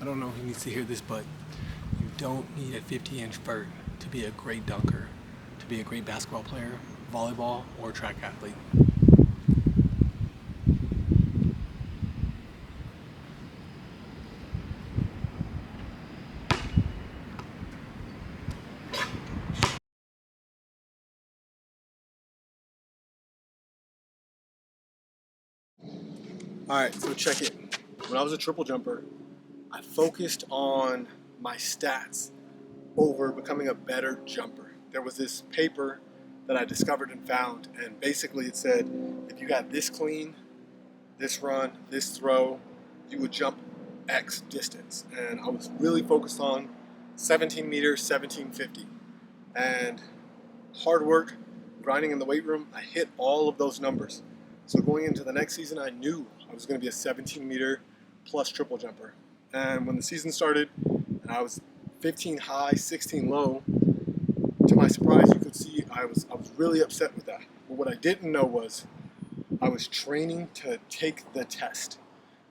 I don't know who needs to hear this, but you don't need a 50-inch vert to be a great dunker, to be a great basketball player, volleyball, or track athlete. Alright, so check it. When I was a triple jumper, I focused on my stats over becoming a better jumper. There was this paper that I discovered and found, and basically it said if you got this clean, this run, this throw, you would jump X distance. And I was really focused on 17 meters, 1750. And hard work, grinding in the weight room, I hit all of those numbers. So going into the next season, I knew I was going to be a 17-meter plus triple jumper. And when the season started, and I was 15 high, 16 low, to my surprise, you could see I was really upset with that. But what I didn't know was I was training to take the test.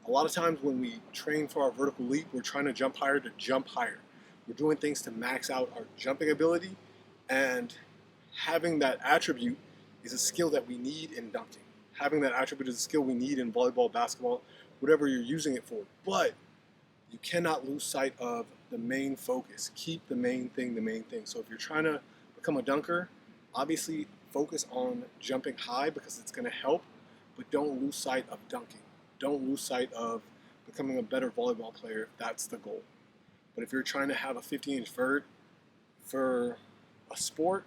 A lot of times when we train for our vertical leap, we're trying to jump higher to jump higher. We're doing things to max out our jumping ability, and having that attribute is a skill that we need in dunking. Having that attribute is a skill we need in volleyball, basketball, whatever you're using it for. But you cannot lose sight of the main focus. Keep the main thing the main thing. So if you're trying to become a dunker, obviously focus on jumping high because it's going to help, but don't lose sight of dunking. Don't lose sight of becoming a better volleyball player if that's the goal. But if you're trying to have a 50-inch vert for a sport,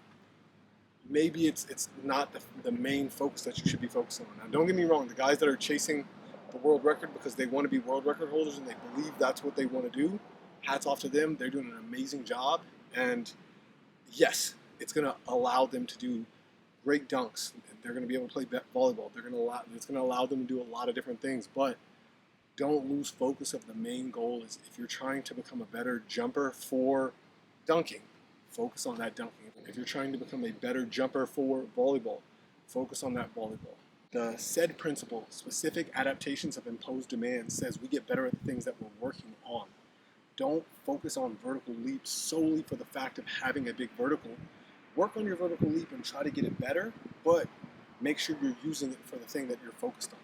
maybe it's not the main focus that you should be focusing on. Now, don't get me wrong, the guys that are chasing the world record because they want to be world record holders and they believe that's what they want to do, hats off to them. They're doing an amazing job. And yes, it's going to allow them to do great dunks. They're going to be able to play volleyball. It's going to allow them to do a lot of different things. But don't lose focus of the main goal. Is if you're trying to become a better jumper for dunking, focus on that dunking. If you're trying to become a better jumper for volleyball, focus on that volleyball. The said principle, specific adaptations of imposed demand, says we get better at the things that we're working on. Don't focus on vertical leaps solely for the fact of having a big vertical. Work on your vertical leap and try to get it better, but make sure you're using it for the thing that you're focused on.